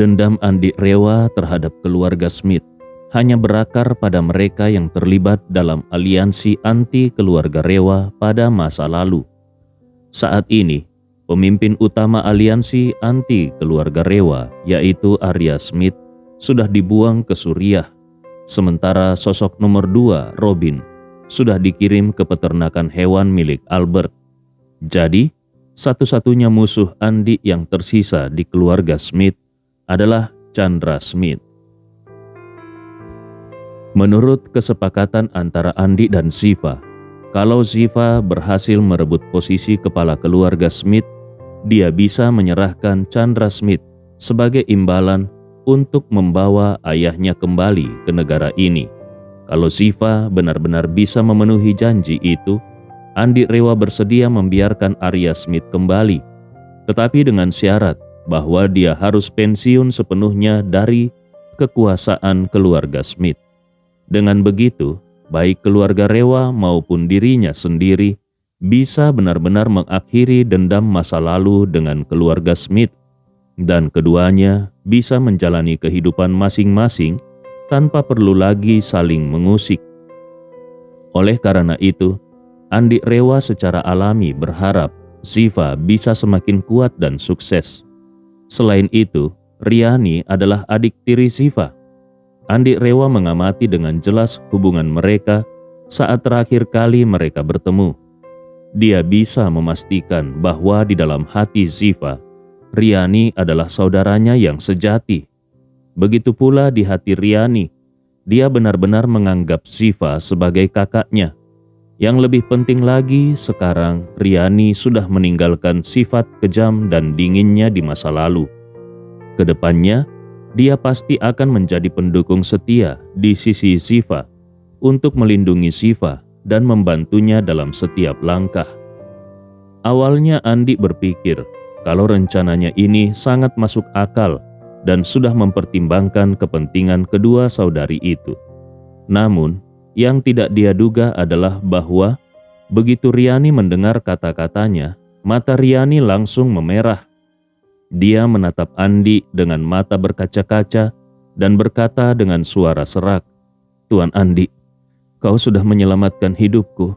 Dendam Andi Rewa terhadap keluarga Smith hanya berakar pada mereka yang terlibat dalam aliansi anti keluarga Rewa pada masa lalu. Saat ini, pemimpin utama aliansi anti keluarga Rewa, yaitu Arya Smith, sudah dibuang ke Suriah, sementara sosok nomor 2, Robin, sudah dikirim ke peternakan hewan milik Albert. Jadi, satu-satunya musuh Andi yang tersisa di keluarga Smith adalah Chandra Smith. Menurut kesepakatan antara Andi dan Ziva, kalau Ziva berhasil merebut posisi kepala keluarga Smith, dia bisa menyerahkan Chandra Smith sebagai imbalan untuk membawa ayahnya kembali ke negara ini. Kalau Ziva benar-benar bisa memenuhi janji itu, Andi Rewa bersedia membiarkan Arya Smith kembali, tetapi dengan syarat bahwa dia harus pensiun sepenuhnya dari kekuasaan keluarga Smith. Dengan begitu, baik keluarga Rewa maupun dirinya sendiri bisa benar-benar mengakhiri dendam masa lalu dengan keluarga Smith, dan keduanya bisa menjalani kehidupan masing-masing tanpa perlu lagi saling mengusik. Oleh karena itu, Andi Rewa secara alami berharap Ziva bisa semakin kuat dan sukses. Selain itu, Riani adalah adik tiri Ziva. Andi Rewa mengamati dengan jelas hubungan mereka saat terakhir kali mereka bertemu. Dia bisa memastikan bahwa di dalam hati Ziva, Riani adalah saudaranya yang sejati. Begitu pula di hati Riani, dia benar-benar menganggap Ziva sebagai kakaknya. Yang lebih penting lagi, sekarang Riani sudah meninggalkan sifat kejam dan dinginnya di masa lalu. Kedepannya, dia pasti akan menjadi pendukung setia di sisi Ziva untuk melindungi Ziva dan membantunya dalam setiap langkah. Awalnya Andi berpikir kalau rencananya ini sangat masuk akal dan sudah mempertimbangkan kepentingan kedua saudari itu. Namun, yang tidak dia duga adalah bahwa begitu Riani mendengar kata-katanya, mata Riani langsung memerah. Dia menatap Andi dengan mata berkaca-kaca dan berkata dengan suara serak, "Tuan Andi, kau sudah menyelamatkan hidupku.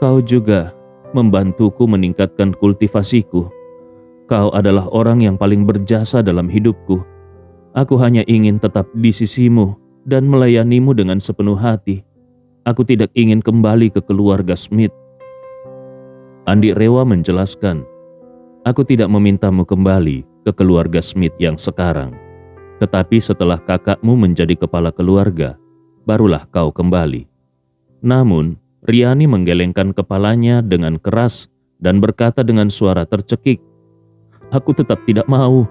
Kau juga membantuku meningkatkan kultivasiku. Kau adalah orang yang paling berjasa dalam hidupku. Aku hanya ingin tetap di sisimu dan melayanimu dengan sepenuh hati. Aku tidak ingin kembali ke keluarga Smith." Andi Rewa menjelaskan, "Aku tidak memintamu kembali ke keluarga Smith yang sekarang. Tetapi setelah kakakmu menjadi kepala keluarga, barulah kau kembali." Namun, Riani menggelengkan kepalanya dengan keras dan berkata dengan suara tercekik, "Aku tetap tidak mau.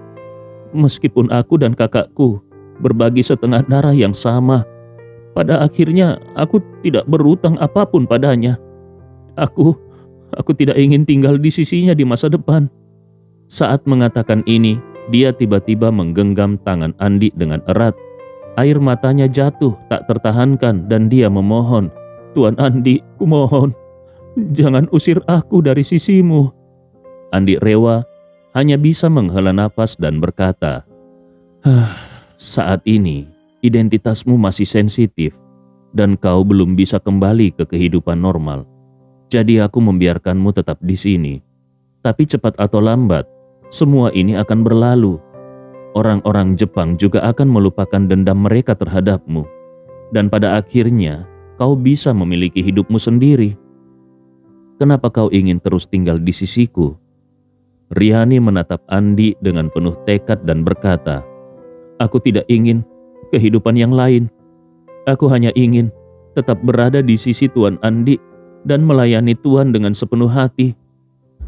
Meskipun aku dan kakakku berbagi setengah darah yang sama, pada akhirnya aku tidak berutang apapun padanya. Aku tidak ingin tinggal di sisinya di masa depan." Saat mengatakan ini, dia tiba-tiba menggenggam tangan Andi dengan erat. Air matanya jatuh tak tertahankan dan dia memohon, "Tuan Andi, kumohon, jangan usir aku dari sisimu." Andi Rewa hanya bisa menghela napas dan berkata, "Saat ini identitasmu masih sensitif dan kau belum bisa kembali ke kehidupan normal. Jadi aku membiarkanmu tetap di sini. Tapi cepat atau lambat, semua ini akan berlalu. Orang-orang Jepang juga akan melupakan dendam mereka terhadapmu. Dan pada akhirnya, kau bisa memiliki hidupmu sendiri. Kenapa kau ingin terus tinggal di sisiku?" Riani menatap Andi dengan penuh tekad dan berkata, "Aku tidak ingin kehidupan yang lain. Aku hanya ingin tetap berada di sisi Tuan Andi dan melayani Tuan dengan sepenuh hati."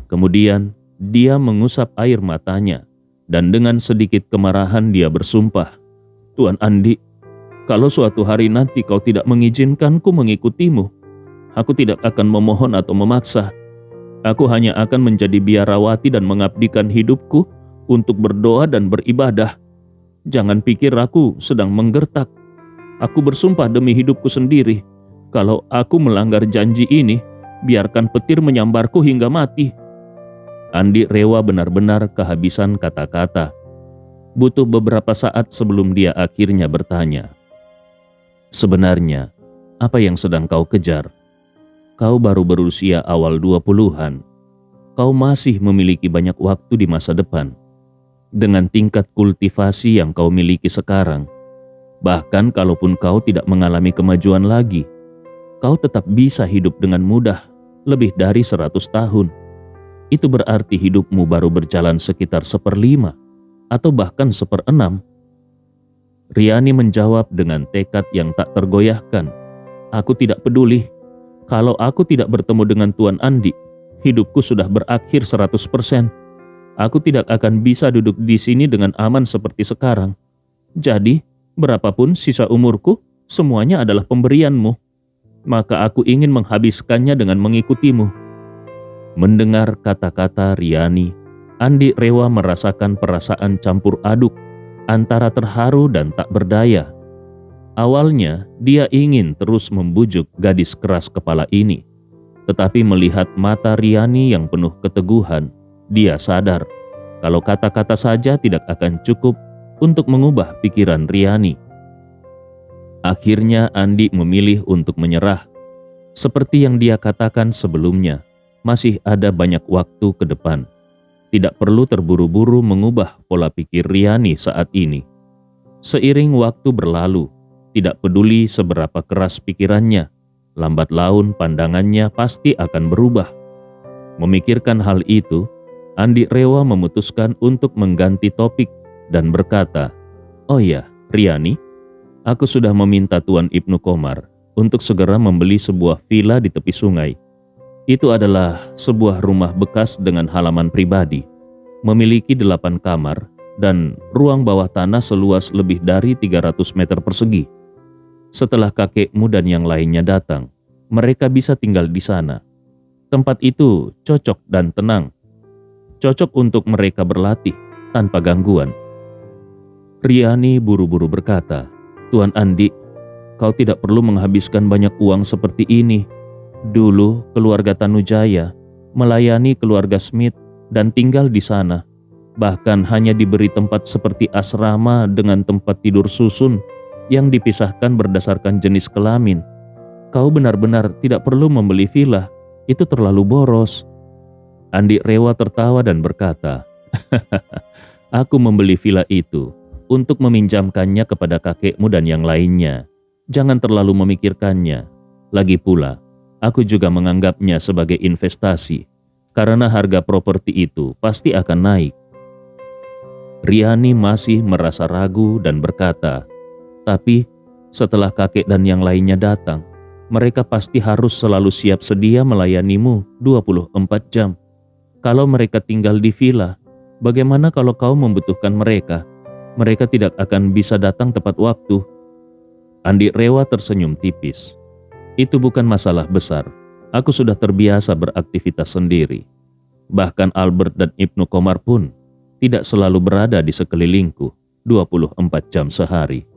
Kemudian, dia mengusap air matanya dan dengan sedikit kemarahan dia bersumpah, "Tuan Andi, kalau suatu hari nanti kau tidak mengizinkanku mengikutimu, aku tidak akan memohon atau memaksa. Aku hanya akan menjadi biarawati dan mengabdikan hidupku untuk berdoa dan beribadah. Jangan pikir aku sedang menggertak. Aku bersumpah demi hidupku sendiri, kalau aku melanggar janji ini, biarkan petir menyambarku hingga mati." Andi Rewa benar-benar kehabisan kata-kata. Butuh beberapa saat sebelum dia akhirnya bertanya, "Sebenarnya, apa yang sedang kau kejar? Kau baru berusia awal 20-an. Kau masih memiliki banyak waktu di masa depan. Dengan tingkat kultivasi yang kau miliki sekarang, bahkan kalaupun kau tidak mengalami kemajuan lagi, kau tetap bisa hidup dengan mudah lebih dari 100 tahun. Itu berarti hidupmu baru berjalan sekitar 1/5 atau bahkan 1/6. Riani menjawab dengan tekad yang tak tergoyahkan. "Aku tidak peduli. Kalau aku tidak bertemu dengan Tuan Andi, hidupku sudah berakhir 100%. Aku tidak akan bisa duduk di sini dengan aman seperti sekarang. Jadi, berapapun sisa umurku, semuanya adalah pemberianmu. Maka aku ingin menghabiskannya dengan mengikutimu." Mendengar kata-kata Riani, Andi Rewa merasakan perasaan campur aduk antara terharu dan tak berdaya. Awalnya, dia ingin terus membujuk gadis keras kepala ini. Tetapi melihat mata Riani yang penuh keteguhan, dia sadar kalau kata-kata saja tidak akan cukup untuk mengubah pikiran Riani. Akhirnya Andi memilih untuk menyerah. Seperti yang dia katakan sebelumnya, masih ada banyak waktu ke depan. Tidak perlu terburu-buru mengubah pola pikir Riani saat ini. Seiring waktu berlalu, tidak peduli seberapa keras pikirannya, lambat laun pandangannya pasti akan berubah. Memikirkan hal itu, Andi Rewa memutuskan untuk mengganti topik dan berkata, "Oh ya, Riani, aku sudah meminta Tuan Ibnu Komar untuk segera membeli sebuah villa di tepi sungai. Itu adalah sebuah rumah bekas dengan halaman pribadi, memiliki 8 kamar dan ruang bawah tanah seluas lebih dari 300 meter persegi. Setelah kakekmu dan yang lainnya datang, mereka bisa tinggal di sana. Tempat itu cocok dan tenang. Cocok untuk mereka berlatih tanpa gangguan." Riani buru-buru berkata, "Tuan Andi, kau tidak perlu menghabiskan banyak uang seperti ini. Dulu keluarga Tanujaya melayani keluarga Smith dan tinggal di sana. Bahkan hanya diberi tempat seperti asrama dengan tempat tidur susun yang dipisahkan berdasarkan jenis kelamin. Kau benar-benar tidak perlu membeli villa, itu terlalu boros." Andi Rewa tertawa dan berkata, "Aku membeli villa itu untuk meminjamkannya kepada kakekmu dan yang lainnya. Jangan terlalu memikirkannya. Lagi pula, aku juga menganggapnya sebagai investasi, karena harga properti itu pasti akan naik." Riani masih merasa ragu dan berkata, "Tapi setelah kakek dan yang lainnya datang, mereka pasti harus selalu siap sedia melayanimu 24 jam. Kalau mereka tinggal di villa, bagaimana kalau kau membutuhkan mereka? Mereka tidak akan bisa datang tepat waktu." Andi Rewa tersenyum tipis. "Itu bukan masalah besar. Aku sudah terbiasa beraktivitas sendiri. Bahkan Albert dan Ibnu Komar pun tidak selalu berada di sekelilingku 24 jam sehari.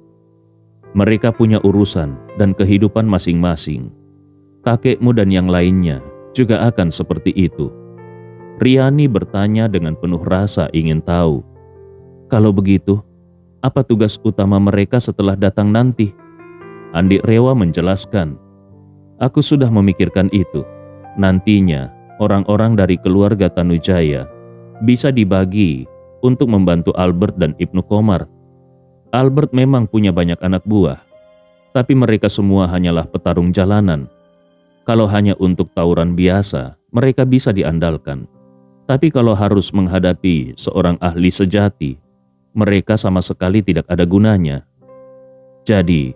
Mereka punya urusan dan kehidupan masing-masing. Kakekmu dan yang lainnya juga akan seperti itu." Riani bertanya dengan penuh rasa ingin tahu, "Kalau begitu, apa tugas utama mereka setelah datang nanti?" Andi Rewa menjelaskan, "Aku sudah memikirkan itu. Nantinya, orang-orang dari keluarga Tanujaya bisa dibagi untuk membantu Albert dan Ibnu Komar. Albert memang punya banyak anak buah, tapi mereka semua hanyalah petarung jalanan. Kalau hanya untuk tawuran biasa, mereka bisa diandalkan. Tapi kalau harus menghadapi seorang ahli sejati, mereka sama sekali tidak ada gunanya. Jadi,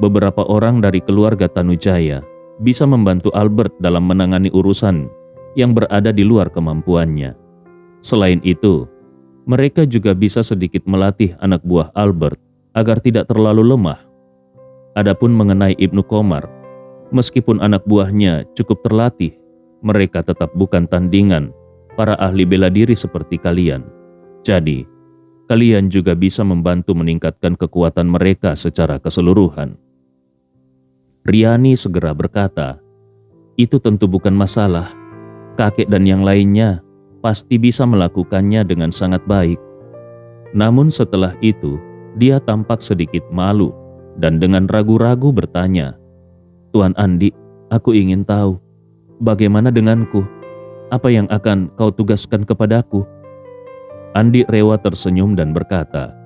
beberapa orang dari keluarga Tanujaya bisa membantu Albert dalam menangani urusan yang berada di luar kemampuannya. Selain itu, mereka juga bisa sedikit melatih anak buah Albert agar tidak terlalu lemah. Adapun mengenai Ibnu Komar, meskipun anak buahnya cukup terlatih, mereka tetap bukan tandingan para ahli bela diri seperti kalian. Jadi, kalian juga bisa membantu meningkatkan kekuatan mereka secara keseluruhan." Riani segera berkata, "Itu tentu bukan masalah. Kakek dan yang lainnya pasti bisa melakukannya dengan sangat baik." Namun setelah itu, dia tampak sedikit malu dan dengan ragu-ragu bertanya, "Tuan Andi, aku ingin tahu, bagaimana denganku? Apa yang akan kau tugaskan kepadaku?" Andi Rewa tersenyum dan berkata,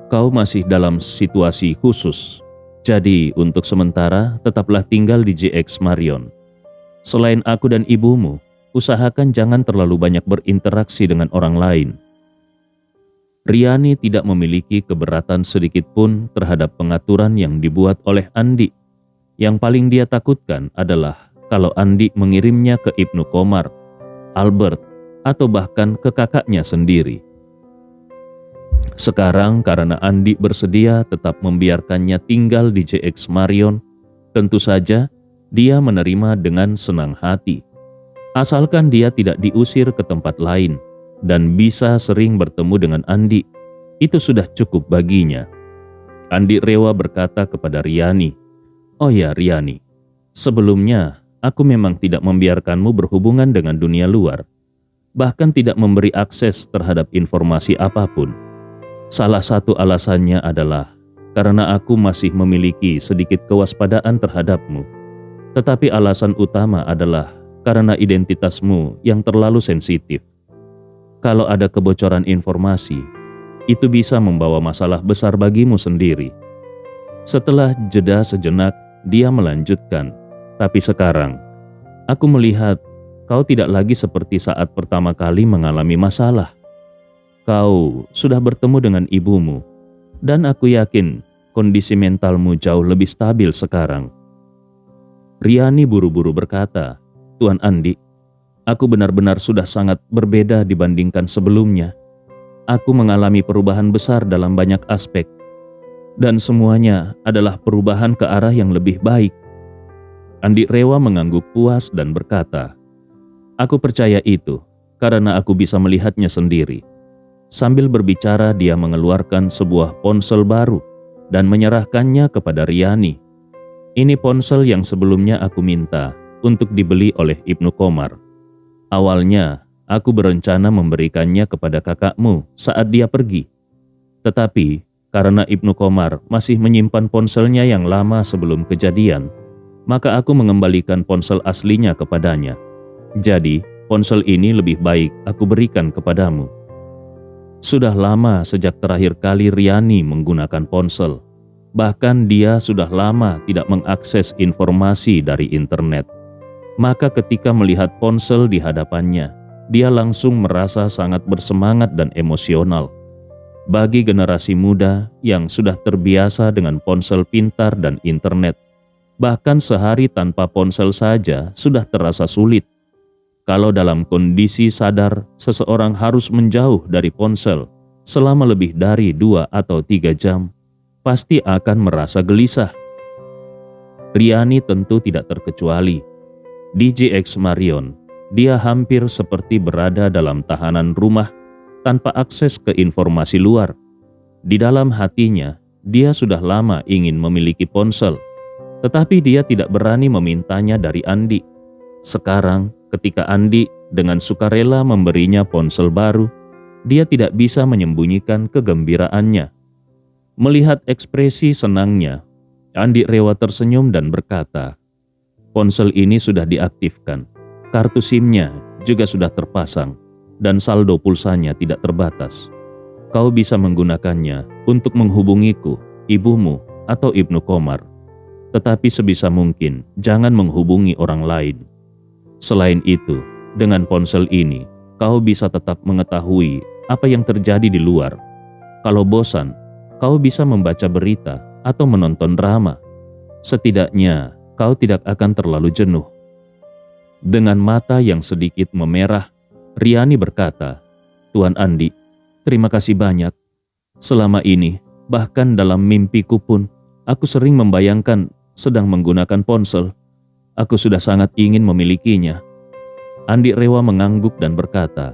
"Kau masih dalam situasi khusus. Jadi untuk sementara tetaplah tinggal di JX Marion. Selain aku dan ibumu, usahakan jangan terlalu banyak berinteraksi dengan orang lain." Riani tidak memiliki keberatan sedikit pun terhadap pengaturan yang dibuat oleh Andi. Yang paling dia takutkan adalah kalau Andi mengirimnya ke Ibnu Komar, Albert, atau bahkan ke kakaknya sendiri. Sekarang karena Andi bersedia tetap membiarkannya tinggal di JX Marion, tentu saja dia menerima dengan senang hati. Asalkan dia tidak diusir ke tempat lain dan bisa sering bertemu dengan Andi, itu sudah cukup baginya. Andi Rewa berkata kepada Riani, "Oh ya Riani, sebelumnya aku memang tidak membiarkanmu berhubungan dengan dunia luar, bahkan tidak memberi akses terhadap informasi apapun. Salah satu alasannya adalah karena aku masih memiliki sedikit kewaspadaan terhadapmu. Tetapi alasan utama adalah karena identitasmu yang terlalu sensitif. Kalau ada kebocoran informasi, itu bisa membawa masalah besar bagimu sendiri." Setelah jeda sejenak, dia melanjutkan, "Tapi sekarang, aku melihat kau tidak lagi seperti saat pertama kali mengalami masalah. Kau sudah bertemu dengan ibumu, dan aku yakin kondisi mentalmu jauh lebih stabil sekarang." Riani buru-buru berkata, "Tuan Andi, aku benar-benar sudah sangat berbeda dibandingkan sebelumnya. Aku mengalami perubahan besar dalam banyak aspek, dan semuanya adalah perubahan ke arah yang lebih baik." Andi Rewa mengangguk puas dan berkata, "Aku percaya itu karena aku bisa melihatnya sendiri." Sambil berbicara, dia mengeluarkan sebuah ponsel baru dan menyerahkannya kepada Riani. "Ini ponsel yang sebelumnya aku minta untuk dibeli oleh Ibnu Komar. Awalnya, aku berencana memberikannya kepada kakakmu saat dia pergi. Tetapi, karena Ibnu Komar masih menyimpan ponselnya yang lama sebelum kejadian, maka aku mengembalikan ponsel aslinya kepadanya. Jadi, ponsel ini lebih baik aku berikan kepadamu." Sudah lama sejak terakhir kali Riani menggunakan ponsel. Bahkan dia sudah lama tidak mengakses informasi dari internet. Maka ketika melihat ponsel di hadapannya, dia langsung merasa sangat bersemangat dan emosional. Bagi generasi muda yang sudah terbiasa dengan ponsel pintar dan internet, bahkan sehari tanpa ponsel saja sudah terasa sulit. Kalau dalam kondisi sadar, seseorang harus menjauh dari ponsel selama lebih dari 2 atau 3 jam, pasti akan merasa gelisah. Riani tentu tidak terkecuali. Di JX Marion, dia hampir seperti berada dalam tahanan rumah tanpa akses ke informasi luar. Di dalam hatinya, dia sudah lama ingin memiliki ponsel, tetapi dia tidak berani memintanya dari Andi. Sekarang, ketika Andi dengan sukarela memberinya ponsel baru, dia tidak bisa menyembunyikan kegembiraannya. Melihat ekspresi senangnya, Andi Rewa tersenyum dan berkata, "Ponsel ini sudah diaktifkan, kartu SIM-nya juga sudah terpasang, dan saldo pulsanya tidak terbatas. Kau bisa menggunakannya untuk menghubungiku, ibumu, atau Ibnu Komar. Tetapi sebisa mungkin jangan menghubungi orang lain. Selain itu, dengan ponsel ini, kau bisa tetap mengetahui apa yang terjadi di luar. Kalau bosan, kau bisa membaca berita atau menonton drama. Setidaknya, kau tidak akan terlalu jenuh." Dengan mata yang sedikit memerah, Riani berkata, "Tuan Andi, terima kasih banyak. Selama ini, bahkan dalam mimpiku pun, aku sering membayangkan sedang menggunakan ponsel. Aku sudah sangat ingin memilikinya." Andi Rewa mengangguk dan berkata,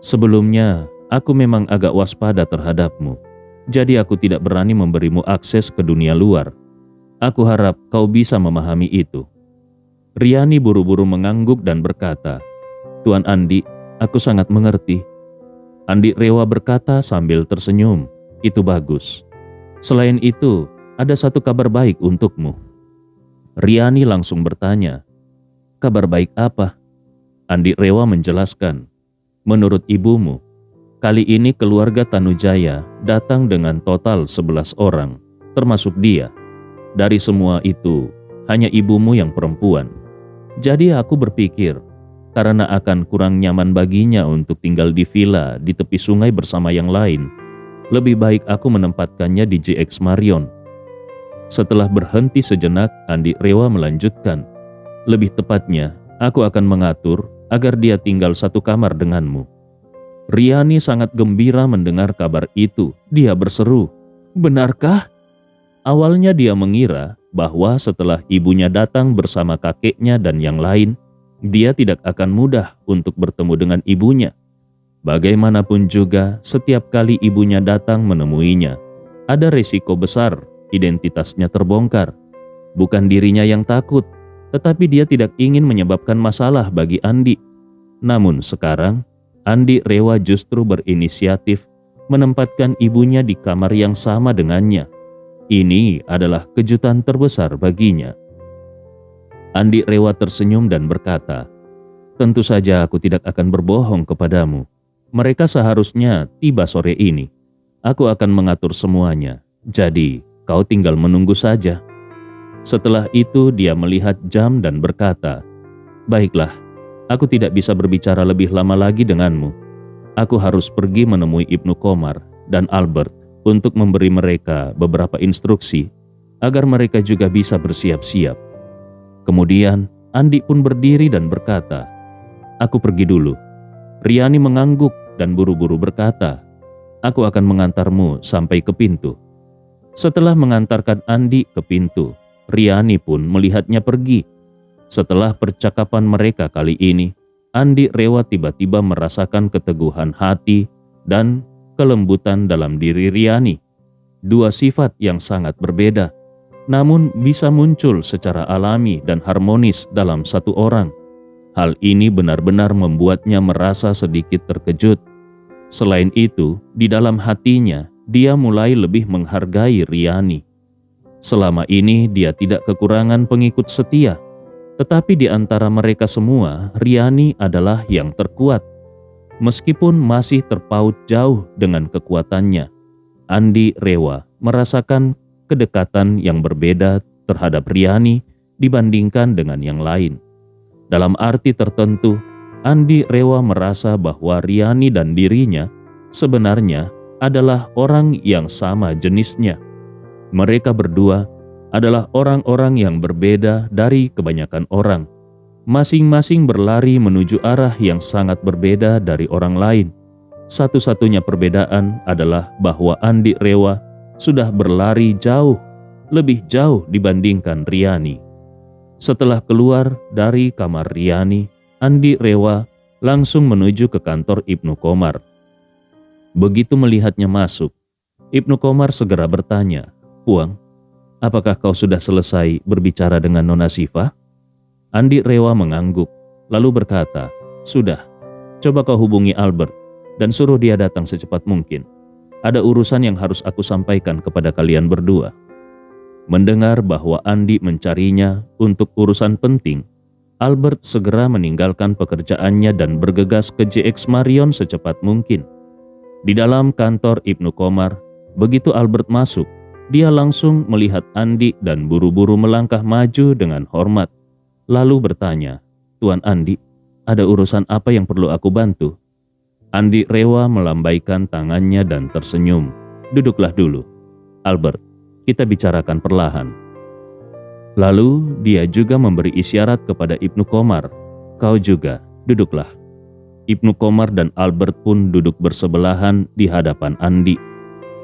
"Sebelumnya, aku memang agak waspada terhadapmu. Jadi aku tidak berani memberimu akses ke dunia luar. Aku harap kau bisa memahami itu." Riani buru-buru mengangguk dan berkata, "Tuan Andi, aku sangat mengerti. Andi Rewa berkata sambil tersenyum. Itu bagus. Selain itu, ada satu kabar baik untukmu. Riani langsung bertanya, kabar baik apa? Andi Rewa menjelaskan, menurut ibumu, kali ini keluarga Tanujaya datang dengan total 11 orang, termasuk dia. Dari semua itu, hanya ibumu yang perempuan. Jadi aku berpikir, karena akan kurang nyaman baginya untuk tinggal di villa di tepi sungai bersama yang lain, lebih baik aku menempatkannya di JX Marion. Setelah berhenti sejenak, Andi Rewa melanjutkan, lebih tepatnya, aku akan mengatur agar dia tinggal satu kamar denganmu. Riani sangat gembira mendengar kabar itu. Dia berseru, benarkah? Awalnya dia mengira bahwa setelah ibunya datang bersama kakeknya dan yang lain, dia tidak akan mudah untuk bertemu dengan ibunya. Bagaimanapun juga, setiap kali ibunya datang menemuinya, ada resiko besar identitasnya terbongkar. Bukan dirinya yang takut, tetapi dia tidak ingin menyebabkan masalah bagi Andi. Namun sekarang, Andi Rewa justru berinisiatif menempatkan ibunya di kamar yang sama dengannya. Ini adalah kejutan terbesar baginya. Andi Rewa tersenyum dan berkata, tentu saja aku tidak akan berbohong kepadamu. Mereka seharusnya tiba sore ini. Aku akan mengatur semuanya. Jadi, kau tinggal menunggu saja. Setelah itu dia melihat jam dan berkata, baiklah, aku tidak bisa berbicara lebih lama lagi denganmu. Aku harus pergi menemui Ibnu Komar dan Albert untuk memberi mereka beberapa instruksi agar mereka juga bisa bersiap-siap. Kemudian Andi pun berdiri dan berkata, aku pergi dulu. Riani mengangguk dan buru-buru berkata, aku akan mengantarmu sampai ke pintu. Setelah mengantarkan Andi ke pintu, Riani pun melihatnya pergi. Setelah percakapan mereka kali ini, Andi Rewa tiba-tiba merasakan keteguhan hati dan kelembutan dalam diri Riani. Dua sifat yang sangat berbeda, namun bisa muncul secara alami dan harmonis dalam satu orang. Hal ini benar-benar membuatnya merasa sedikit terkejut. Selain itu, di dalam hatinya, dia mulai lebih menghargai Riani. Selama ini dia tidak kekurangan pengikut setia, tetapi di antara mereka semua, Riani adalah yang terkuat. Meskipun masih terpaut jauh dengan kekuatannya, Andi Rewa merasakan kedekatan yang berbeda terhadap Riani dibandingkan dengan yang lain. Dalam arti tertentu, Andi Rewa merasa bahwa Riani dan dirinya sebenarnya adalah orang yang sama jenisnya. Mereka berdua adalah orang-orang yang berbeda dari kebanyakan orang. Masing-masing berlari menuju arah yang sangat berbeda dari orang lain. Satu-satunya perbedaan adalah bahwa Andi Rewa sudah berlari jauh, lebih jauh dibandingkan Riani. Setelah keluar dari kamar Riani, Andi Rewa langsung menuju ke kantor Ibnu Komar. Begitu melihatnya masuk, Ibnu Komar segera bertanya, Puang, apakah kau sudah selesai berbicara dengan Nona Siva? Andi Rewa mengangguk, lalu berkata, sudah, coba kau hubungi Albert dan suruh dia datang secepat mungkin. Ada urusan yang harus aku sampaikan kepada kalian berdua. Mendengar bahwa Andi mencarinya untuk urusan penting, Albert segera meninggalkan pekerjaannya dan bergegas ke JX Marion secepat mungkin. Di dalam kantor Ibnu Komar, begitu Albert masuk, dia langsung melihat Andi dan buru-buru melangkah maju dengan hormat. Lalu bertanya, Tuan Andi, ada urusan apa yang perlu aku bantu? Andi Rewa melambaikan tangannya dan tersenyum. Duduklah dulu. Albert, kita bicarakan perlahan. Lalu dia juga memberi isyarat kepada Ibnu Komar. Kau juga, duduklah. Ibnu Komar dan Albert pun duduk bersebelahan di hadapan Andi.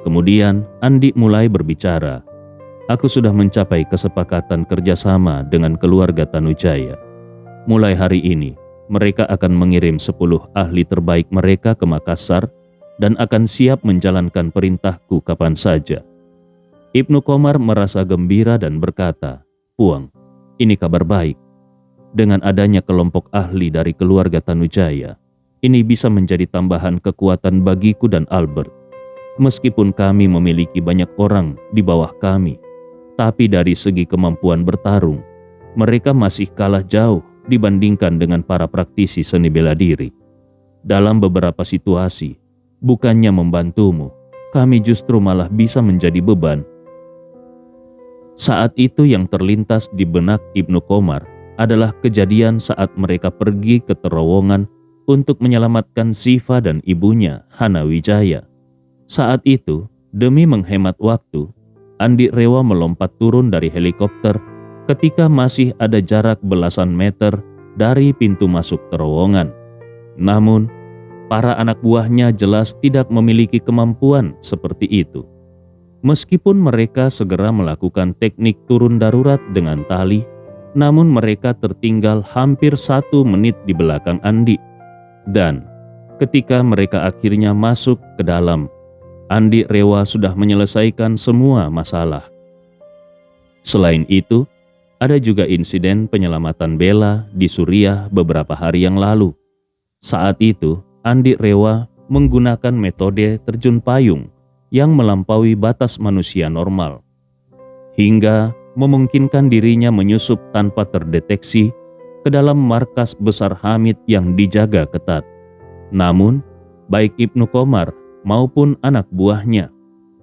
Kemudian Andi mulai berbicara. Aku sudah mencapai kesepakatan kerjasama dengan keluarga Tanujaya. Mulai hari ini, mereka akan mengirim 10 ahli terbaik mereka ke Makassar dan akan siap menjalankan perintahku kapan saja. Ibnu Komar merasa gembira dan berkata, Puang, ini kabar baik. Dengan adanya kelompok ahli dari keluarga Tanujaya, Ini bisa menjadi tambahan kekuatan bagiku dan Albert. Meskipun kami memiliki banyak orang di bawah kami, tapi dari segi kemampuan bertarung, mereka masih kalah jauh dibandingkan dengan para praktisi seni bela diri. Dalam beberapa situasi, bukannya membantumu, kami justru malah bisa menjadi beban. Saat itu yang terlintas di benak Ibnu Qomar adalah kejadian saat mereka pergi ke terowongan untuk menyelamatkan Siva dan ibunya, Hana Wijaya. Saat itu, demi menghemat waktu, Andi Rewa melompat turun dari helikopter ketika masih ada jarak belasan meter dari pintu masuk terowongan. Namun, para anak buahnya jelas tidak memiliki kemampuan seperti itu. Meskipun mereka segera melakukan teknik turun darurat dengan tali, namun mereka tertinggal hampir 1 menit di belakang Andi. Dan ketika mereka akhirnya masuk ke dalam, Andi Rewa sudah menyelesaikan semua masalah. Selain itu, ada juga insiden penyelamatan Bella di Suriah beberapa hari yang lalu. Saat itu, Andi Rewa menggunakan metode terjun payung yang melampaui batas manusia normal, hingga memungkinkan dirinya menyusup tanpa terdeteksi ke dalam markas besar Hamid yang dijaga ketat. Namun, baik Ibnu Qomar maupun anak buahnya,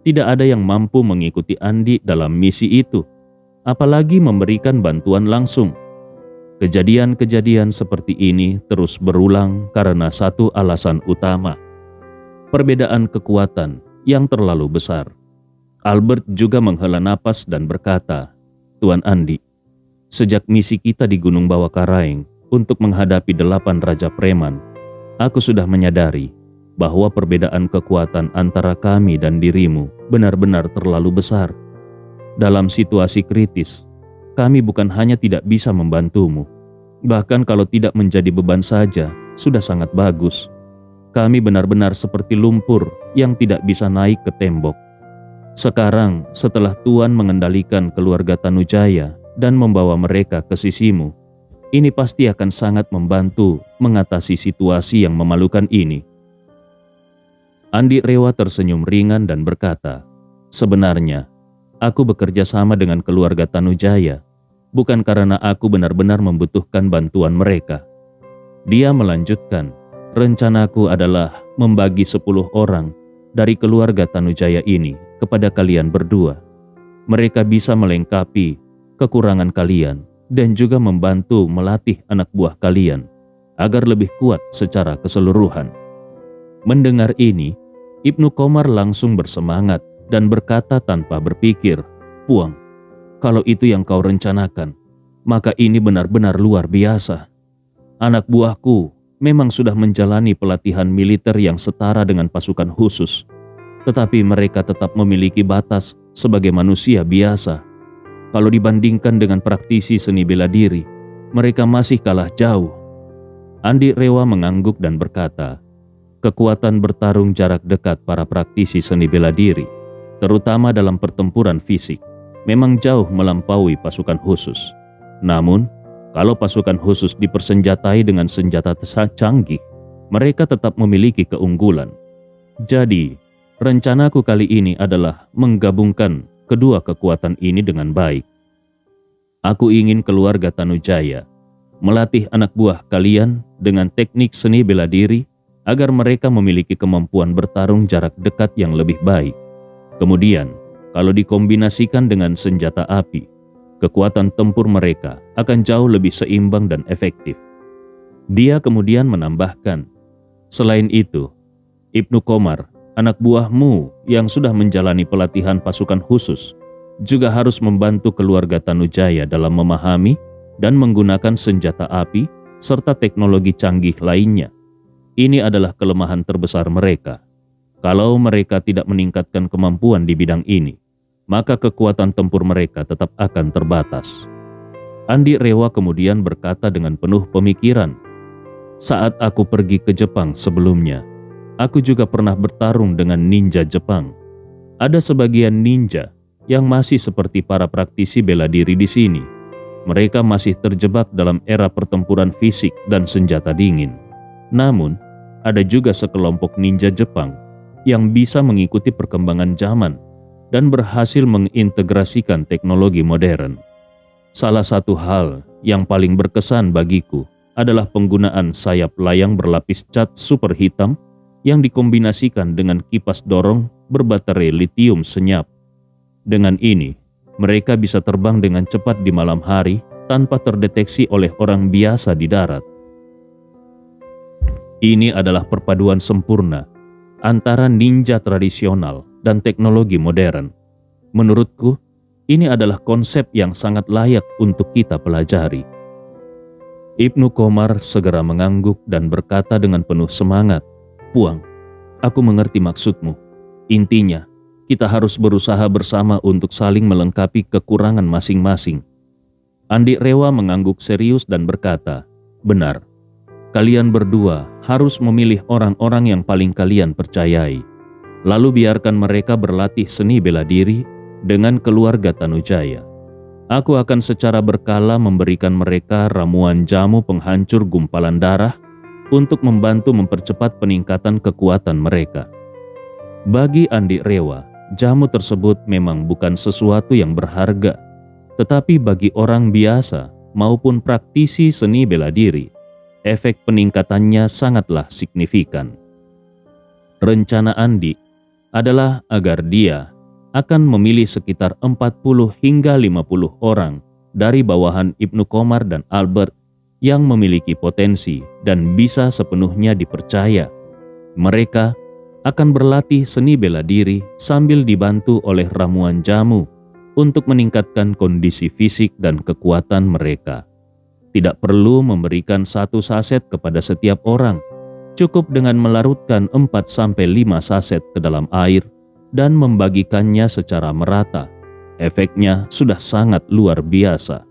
tidak ada yang mampu mengikuti Andi dalam misi itu, apalagi memberikan bantuan langsung. Kejadian-kejadian seperti ini terus berulang karena satu alasan utama: perbedaan kekuatan yang terlalu besar. Albert juga menghela napas dan berkata, "Tuan Andi, sejak misi kita di Gunung Bawakaraeng untuk menghadapi 8 Raja Preman, aku sudah menyadari bahwa perbedaan kekuatan antara kami dan dirimu benar-benar terlalu besar. Dalam situasi kritis, kami bukan hanya tidak bisa membantumu, bahkan kalau tidak menjadi beban saja, sudah sangat bagus. Kami benar-benar seperti lumpur yang tidak bisa naik ke tembok. Sekarang, setelah Tuan mengendalikan keluarga Tanujaya dan membawa mereka ke sisimu, ini pasti akan sangat membantu mengatasi situasi yang memalukan ini." Andi Rewa tersenyum ringan dan berkata, "Sebenarnya, aku bekerja sama dengan keluarga Tanujaya, bukan karena aku benar-benar membutuhkan bantuan mereka." Dia melanjutkan, "Rencanaku adalah membagi 10 orang dari keluarga Tanujaya ini kepada kalian berdua. Mereka bisa melengkapi kekurangan kalian dan juga membantu melatih anak buah kalian agar lebih kuat secara keseluruhan." Mendengar ini, Ibnu Qomar langsung bersemangat dan berkata tanpa berpikir, "Puang, kalau itu yang kau rencanakan, maka ini benar-benar luar biasa. Anak buahku memang sudah menjalani pelatihan militer yang setara dengan pasukan khusus, tetapi mereka tetap memiliki batas sebagai manusia biasa. Kalau dibandingkan dengan praktisi seni bela diri, mereka masih kalah jauh." Andi Rewa mengangguk dan berkata, "Kekuatan bertarung jarak dekat para praktisi seni bela diri, terutama dalam pertempuran fisik, memang jauh melampaui pasukan khusus. Namun, kalau pasukan khusus dipersenjatai dengan senjata canggih, mereka tetap memiliki keunggulan. Jadi, rencanaku kali ini adalah menggabungkan kedua kekuatan ini dengan baik. Aku ingin keluarga Tanujaya melatih anak buah kalian dengan teknik seni bela diri agar mereka memiliki kemampuan bertarung jarak dekat yang lebih baik. Kemudian, kalau dikombinasikan dengan senjata api, kekuatan tempur mereka akan jauh lebih seimbang dan efektif." Dia kemudian menambahkan, "Selain itu, Ibnu Qomar, anak buahmu yang sudah menjalani pelatihan pasukan khusus, juga harus membantu keluarga Tanujaya dalam memahami dan menggunakan senjata api serta teknologi canggih lainnya. Ini adalah kelemahan terbesar mereka. Kalau mereka tidak meningkatkan kemampuan di bidang ini, maka kekuatan tempur mereka tetap akan terbatas." Andi Rewa kemudian berkata dengan penuh pemikiran, "Saat aku pergi ke Jepang sebelumnya, aku juga pernah bertarung dengan ninja Jepang. Ada sebagian ninja yang masih seperti para praktisi bela diri di sini. Mereka masih terjebak dalam era pertempuran fisik dan senjata dingin. Namun, ada juga sekelompok ninja Jepang yang bisa mengikuti perkembangan zaman dan berhasil mengintegrasikan teknologi modern. Salah satu hal yang paling berkesan bagiku adalah penggunaan sayap layang berlapis cat super hitam yang dikombinasikan dengan kipas dorong berbaterai litium senyap. Dengan ini, mereka bisa terbang dengan cepat di malam hari tanpa terdeteksi oleh orang biasa di darat. Ini adalah perpaduan sempurna antara ninja tradisional dan teknologi modern. Menurutku, ini adalah konsep yang sangat layak untuk kita pelajari. Ibnu Qomar segera mengangguk dan berkata dengan penuh semangat, "Puang, aku mengerti maksudmu. Intinya, kita harus berusaha bersama untuk saling melengkapi kekurangan masing-masing." Andi Rewa mengangguk serius dan berkata, "Benar, kalian berdua harus memilih orang-orang yang paling kalian percayai. Lalu biarkan mereka berlatih seni bela diri dengan keluarga Tanujaya. Aku akan secara berkala memberikan mereka ramuan jamu penghancur gumpalan darah untuk membantu mempercepat peningkatan kekuatan mereka." Bagi Andi Rewa, jamu tersebut memang bukan sesuatu yang berharga, tetapi bagi orang biasa maupun praktisi seni bela diri, efek peningkatannya sangatlah signifikan. Rencana Andi adalah agar dia akan memilih sekitar 40 hingga 50 orang dari bawahan Ibnu Qomar dan Albert yang memiliki potensi dan bisa sepenuhnya dipercaya. Mereka akan berlatih seni bela diri sambil dibantu oleh ramuan jamu untuk meningkatkan kondisi fisik dan kekuatan mereka. Tidak perlu memberikan 1 saset kepada setiap orang, cukup dengan melarutkan 4-5 saset ke dalam air dan membagikannya secara merata. Efeknya sudah sangat luar biasa.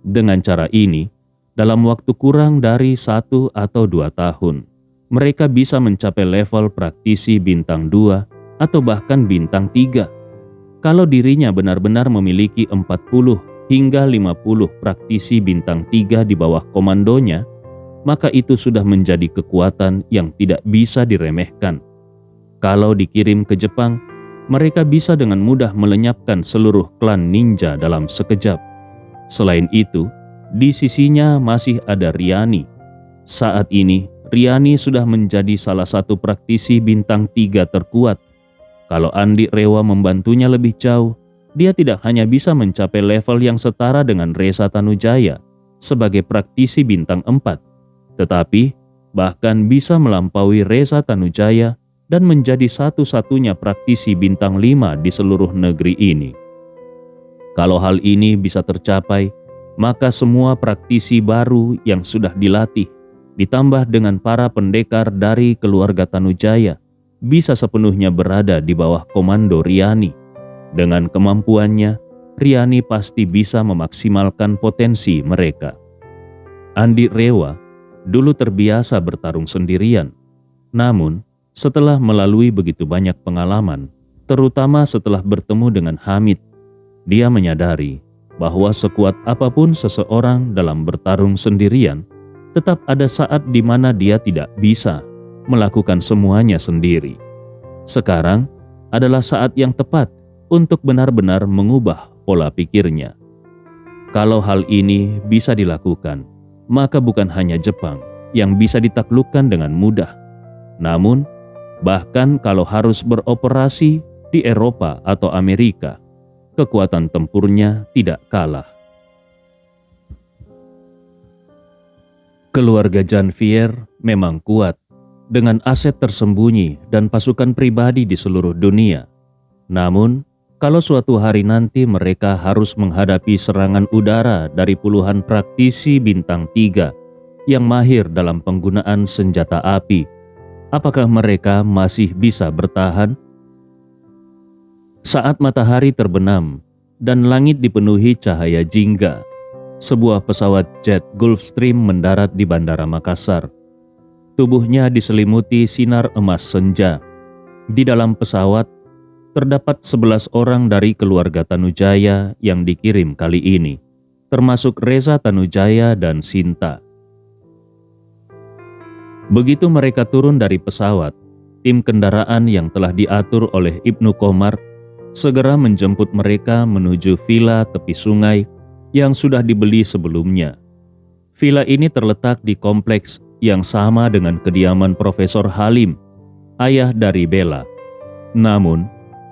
Dengan cara ini, dalam waktu kurang dari 1 atau 2 tahun, mereka bisa mencapai level praktisi bintang 2 atau bahkan bintang 3. Kalau dirinya benar-benar memiliki 40 hingga 50 praktisi bintang 3 di bawah komandonya, maka itu sudah menjadi kekuatan yang tidak bisa diremehkan. Kalau dikirim ke Jepang, mereka bisa dengan mudah melenyapkan seluruh klan ninja dalam sekejap. Selain itu, di sisinya masih ada Riani. Saat ini, Riani sudah menjadi salah satu praktisi bintang 3 terkuat. Kalau Andi Rewa membantunya lebih jauh, dia tidak hanya bisa mencapai level yang setara dengan Reza Tanujaya sebagai praktisi bintang 4, tetapi bahkan bisa melampaui Reza Tanujaya dan menjadi satu-satunya praktisi bintang 5 di seluruh negeri ini. Kalau hal ini bisa tercapai, maka semua praktisi baru yang sudah dilatih, ditambah dengan para pendekar dari keluarga Tanujaya, bisa sepenuhnya berada di bawah komando Riani. Dengan kemampuannya, Riani pasti bisa memaksimalkan potensi mereka. Andi Rewa dulu terbiasa bertarung sendirian, namun setelah melalui begitu banyak pengalaman, terutama setelah bertemu dengan Hamid, dia menyadari bahwa sekuat apapun seseorang dalam bertarung sendirian, tetap ada saat di mana dia tidak bisa melakukan semuanya sendiri. Sekarang adalah saat yang tepat untuk benar-benar mengubah pola pikirnya. Kalau hal ini bisa dilakukan, maka bukan hanya Jepang yang bisa ditaklukkan dengan mudah, namun bahkan kalau harus beroperasi di Eropa atau Amerika, kekuatan tempurnya tidak kalah. Keluarga Janvier memang kuat, dengan aset tersembunyi dan pasukan pribadi di seluruh dunia. Namun, kalau suatu hari nanti mereka harus menghadapi serangan udara dari puluhan praktisi bintang 3 yang mahir dalam penggunaan senjata api, apakah mereka masih bisa bertahan? Saat matahari terbenam dan langit dipenuhi cahaya jingga, sebuah pesawat jet Gulfstream mendarat di Bandara Makassar. Tubuhnya diselimuti sinar emas senja. Di dalam pesawat, terdapat 11 orang dari keluarga Tanujaya yang dikirim kali ini, termasuk Reza Tanujaya dan Sinta. Begitu mereka turun dari pesawat, tim kendaraan yang telah diatur oleh Ibnu Qomar segera menjemput mereka menuju villa tepi sungai yang sudah dibeli sebelumnya. Villa ini terletak di kompleks yang sama dengan kediaman Profesor Halim, ayah dari Bella. Namun,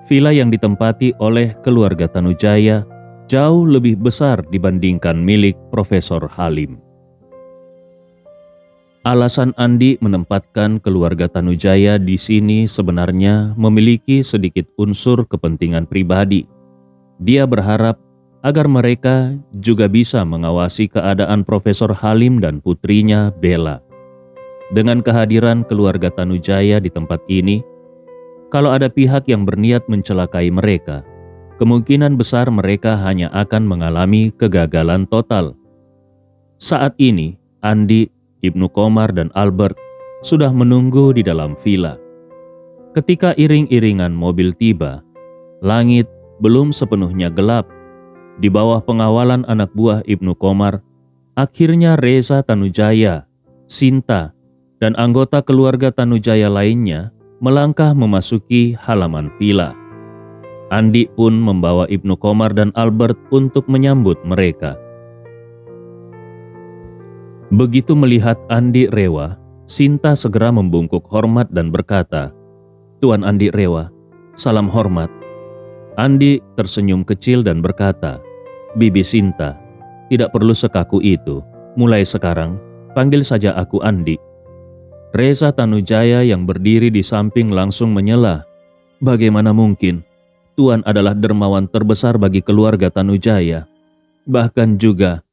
villa yang ditempati oleh keluarga Tanujaya jauh lebih besar dibandingkan milik Profesor Halim. Alasan Andi menempatkan keluarga Tanujaya di sini sebenarnya memiliki sedikit unsur kepentingan pribadi. Dia berharap agar mereka juga bisa mengawasi keadaan Profesor Halim dan putrinya Bella. Dengan kehadiran keluarga Tanujaya di tempat ini, kalau ada pihak yang berniat mencelakai mereka, kemungkinan besar mereka hanya akan mengalami kegagalan total. Saat ini, Andi, Ibnu Qomar dan Albert sudah menunggu di dalam villa. Ketika iring-iringan mobil tiba, langit belum sepenuhnya gelap. Di bawah pengawalan anak buah Ibnu Qomar, akhirnya Reza Tanujaya, Sinta, dan anggota keluarga Tanujaya lainnya melangkah memasuki halaman villa. Andi pun membawa Ibnu Qomar dan Albert untuk menyambut mereka. Begitu melihat Andi Rewa, Sinta segera membungkuk hormat dan berkata, "Tuan Andi Rewa, salam hormat." Andi tersenyum kecil dan berkata, "Bibi Sinta, tidak perlu sekaku itu. Mulai sekarang, panggil saja aku Andi." Reza Tanujaya yang berdiri di samping langsung menyela, "Bagaimana mungkin? Tuan adalah dermawan terbesar bagi keluarga Tanujaya. Bahkan juga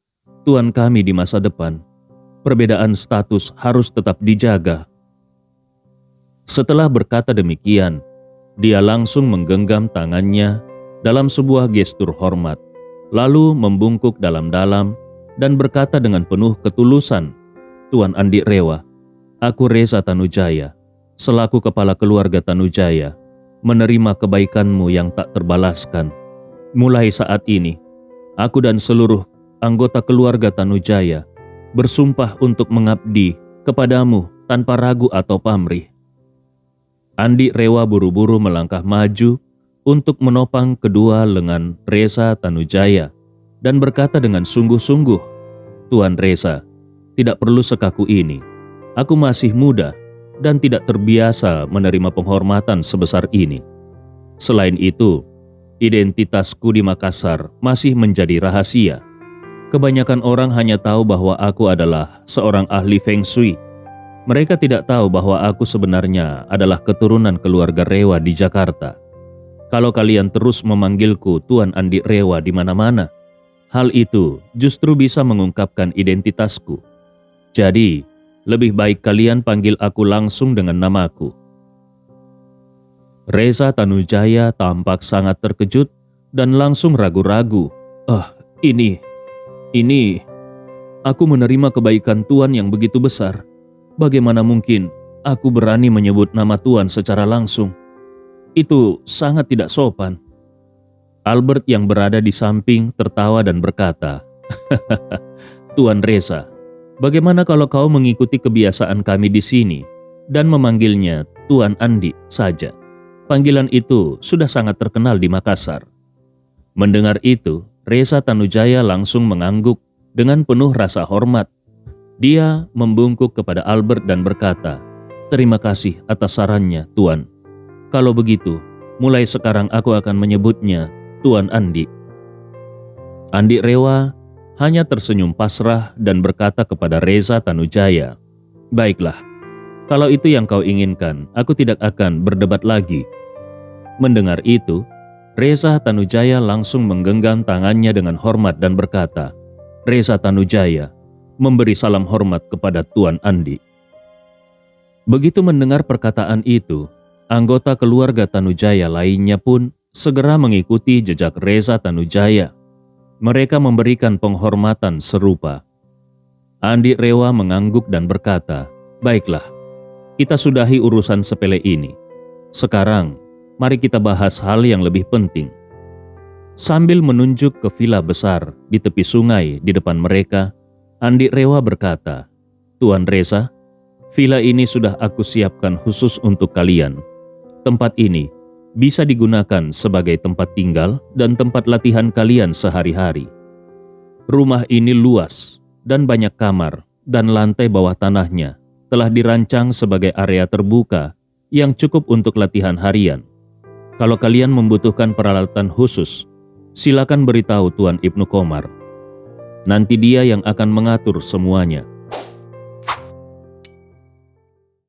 Tuan kami di masa depan. Perbedaan status harus tetap dijaga." Setelah berkata demikian, dia langsung menggenggam tangannya dalam sebuah gestur hormat, lalu membungkuk dalam-dalam dan berkata dengan penuh ketulusan, "Tuan Andi Rewa, aku Reza Tanujaya, selaku kepala keluarga Tanujaya, menerima kebaikanmu yang tak terbalaskan. Mulai saat ini, aku dan seluruh anggota keluarga Tanujaya bersumpah untuk mengabdi kepadamu tanpa ragu atau pamrih." Andi Rewa buru-buru melangkah maju untuk menopang kedua lengan Reza Tanujaya dan berkata dengan sungguh-sungguh, "Tuan Reza, tidak perlu sekaku ini. Aku masih muda dan tidak terbiasa menerima penghormatan sebesar ini. Selain itu, identitasku di Makassar masih menjadi rahasia. Kebanyakan orang hanya tahu bahwa aku adalah seorang ahli Feng Shui. Mereka tidak tahu bahwa aku sebenarnya adalah keturunan keluarga Rewa di Jakarta. Kalau kalian terus memanggilku Tuan Andi Rewa di mana-mana, hal itu justru bisa mengungkapkan identitasku. Jadi, lebih baik kalian panggil aku langsung dengan namaku." Reza Tanujaya tampak sangat terkejut dan langsung ragu-ragu. Ini, aku menerima kebaikan Tuan yang begitu besar. Bagaimana mungkin aku berani menyebut nama Tuan secara langsung? Itu sangat tidak sopan." Albert yang berada di samping tertawa dan berkata, "Tuan Reza, bagaimana kalau kau mengikuti kebiasaan kami di sini dan memanggilnya Tuan Andi saja? Panggilan itu sudah sangat terkenal di Makassar." Mendengar itu, Reza Tanujaya langsung mengangguk dengan penuh rasa hormat. Dia membungkuk kepada Albert dan berkata, "Terima kasih atas sarannya, Tuan. Kalau begitu, mulai sekarang aku akan menyebutnya Tuan Andi." Andi Rewa hanya tersenyum pasrah dan berkata kepada Reza Tanujaya, "Baiklah, kalau itu yang kau inginkan, aku tidak akan berdebat lagi." Mendengar itu, Reza Tanujaya langsung menggenggam tangannya dengan hormat dan berkata, "Reza Tanujaya, memberi salam hormat kepada Tuan Andi." Begitu mendengar perkataan itu, anggota keluarga Tanujaya lainnya pun segera mengikuti jejak Reza Tanujaya. Mereka memberikan penghormatan serupa. Andi Rewa mengangguk dan berkata, "Baiklah, kita sudahi urusan sepele ini. Sekarang, mari kita bahas hal yang lebih penting." Sambil menunjuk ke villa besar di tepi sungai di depan mereka, Andi Rewa berkata, "Tuan Reza, Villa ini sudah aku siapkan khusus untuk kalian. Tempat ini bisa digunakan sebagai tempat tinggal dan tempat latihan kalian sehari-hari. Rumah ini luas dan banyak kamar, dan lantai bawah tanahnya telah dirancang sebagai area terbuka yang cukup untuk latihan harian. Kalau kalian membutuhkan peralatan khusus, silakan beritahu Tuan Ibnu Komar. Nanti dia yang akan mengatur semuanya.